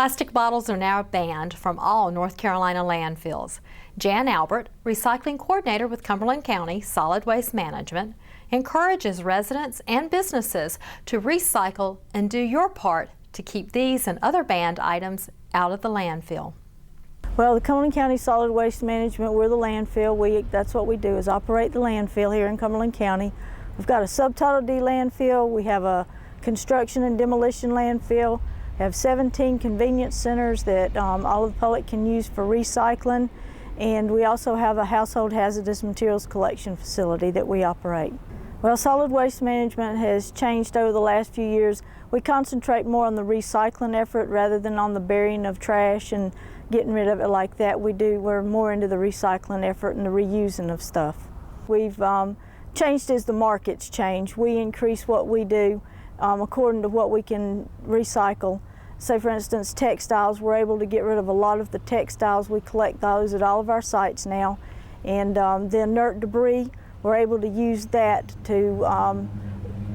Plastic bottles are now banned from all North Carolina landfills. Jan Albert, recycling coordinator with Cumberland County Solid Waste Management, encourages residents and businesses to recycle and do your part to keep these and other banned items out of the landfill. Well, the Cumberland County Solid Waste Management, we're the landfill. That's what we do, is operate the landfill here in Cumberland County. We've got a Subtitle D landfill. We have a construction and demolition landfill. We have 17 convenience centers that all of the public can use for recycling. And we also have a household hazardous materials collection facility that we operate. Well, solid waste management has changed over the last few years. We concentrate more on the recycling effort rather than on the burying of trash and getting rid of it like that. We're more into the recycling effort and the reusing of stuff. We've changed as the markets change. We increase what we do according to what we can recycle. Say, for instance, textiles, we're able to get rid of a lot of the textiles. We collect those at all of our sites now. And the inert debris, we're able to use that to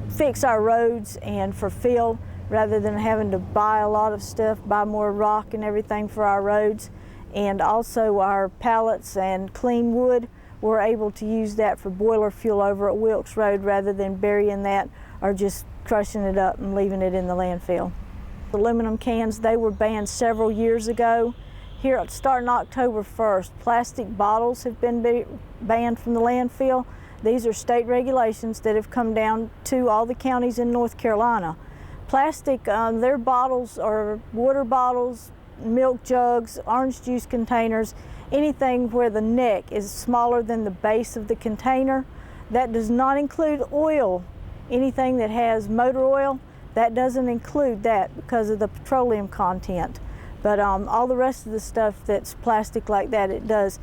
fix our roads and for fill, rather than having to buy a lot of stuff, buy more rock and everything for our roads. And also our pallets and clean wood, we're able to use that for boiler fuel over at Wilkes Road rather than burying that or just crushing it up and leaving it in the landfill. Aluminum cans, they were banned several years ago. Here, starting October 1st, plastic bottles have been banned from the landfill. These are state regulations that have come down to all the counties in North Carolina. Plastic, their bottles are water bottles, milk jugs, orange juice containers, anything where the neck is smaller than the base of the container. That does not include oil. Anything that has motor oil, that doesn't include that because of the petroleum content. But all the rest of the stuff that's plastic like that, it does.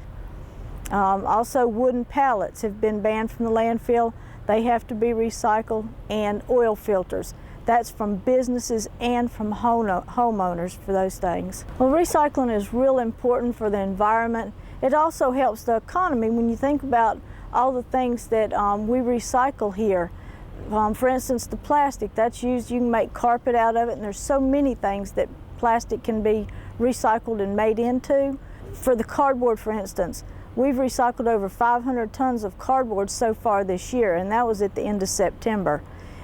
Also, wooden pallets have been banned from the landfill. They have to be recycled, and oil filters. That's from businesses and from homeowners for those things. Well, recycling is real important for the environment. It also helps the economy when you think about all the things that we recycle here. For instance, the plastic, that's used, you can make carpet out of it, and there's so many things that plastic can be recycled and made into. For the cardboard, for instance, we've recycled over 500 tons of cardboard so far this year, and that was at the end of September.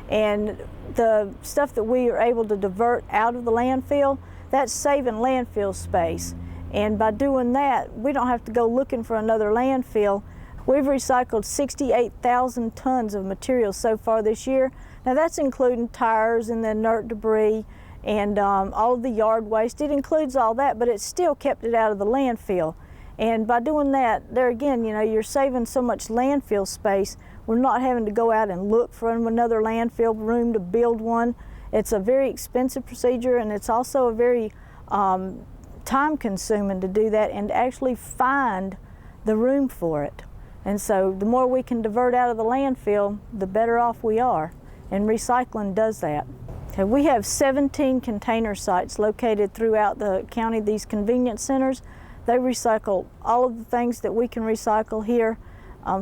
And the stuff that we are able to divert out of the landfill, that's saving landfill space. And by doing that, we don't have to go looking for another landfill. We've recycled 68,000 tons of material so far this year. Now that's including tires and the inert debris and all of the yard waste. It includes all that, but it's still kept it out of the landfill. And by doing that, there again, you know, you're saving so much landfill space. We're not having to go out and look for another landfill room to build one. It's a very expensive procedure, and it's also a very time-consuming to do that and to actually find the room for it. And so the more we can divert out of the landfill, the better off we are. And recycling does that. Okay, we have 17 container sites located throughout the county, these convenience centers. They recycle all of the things that we can recycle here.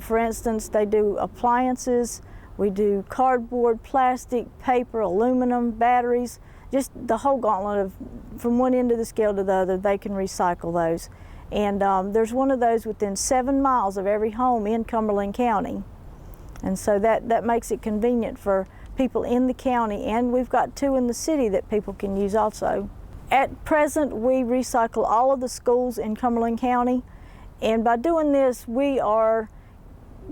For instance, they do appliances, we do cardboard, plastic, paper, aluminum, batteries, just the whole gauntlet of from one end of the scale to the other, they can recycle those. And there's one of those within 7 miles of every home in Cumberland County. And so that makes it convenient for people in the county, and we've got 2 in the city that people can use also. At present, we recycle all of the schools in Cumberland County, and by doing this, we are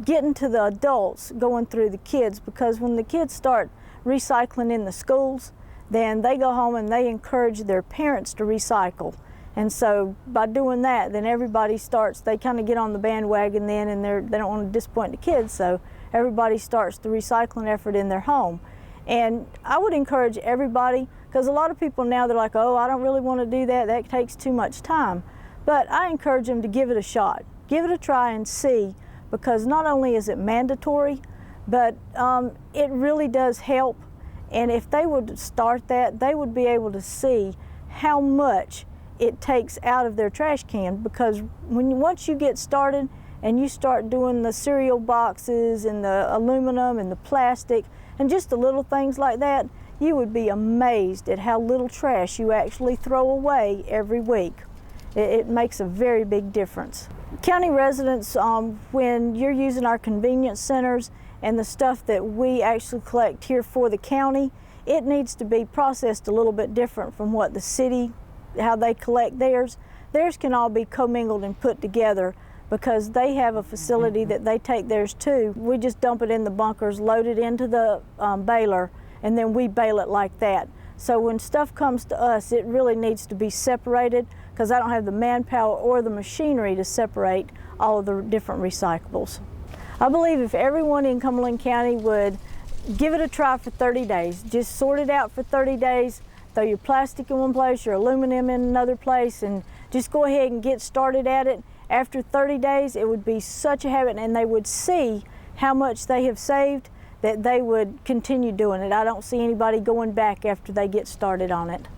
getting to the adults going through the kids, because when the kids start recycling in the schools, then they go home and they encourage their parents to recycle. And so by doing that, then everybody starts, they kind of get on the bandwagon then, and they don't want to disappoint the kids, so everybody starts the recycling effort in their home. And I would encourage everybody, because a lot of people now, they're like, oh, I don't really want to do that, that takes too much time. But I encourage them to give it a shot. Give it a try and see, because not only is it mandatory, but it really does help. And if they would start that, they would be able to see how much it takes out of their trash can, because once you get started and you start doing the cereal boxes and the aluminum and the plastic and just the little things like that, you would be amazed at how little trash you actually throw away every week. It makes a very big difference. County residents, when you're using our convenience centers and the stuff that we actually collect here for the county, it needs to be processed a little bit different from what the city, how they collect theirs. Theirs can all be commingled and put together because they have a facility that they take theirs to. We just dump it in the bunkers, load it into the baler, and then we bale it like that. So when stuff comes to us, it really needs to be separated because I don't have the manpower or the machinery to separate all of the different recyclables. I believe if everyone in Cumberland County would give it a try for 30 days, just sort it out for 30 days, throw your plastic in one place, your aluminum in another place, and just go ahead and get started at it. After 30 days, it would be such a habit, and they would see how much they have saved that they would continue doing it. I don't see anybody going back after they get started on it.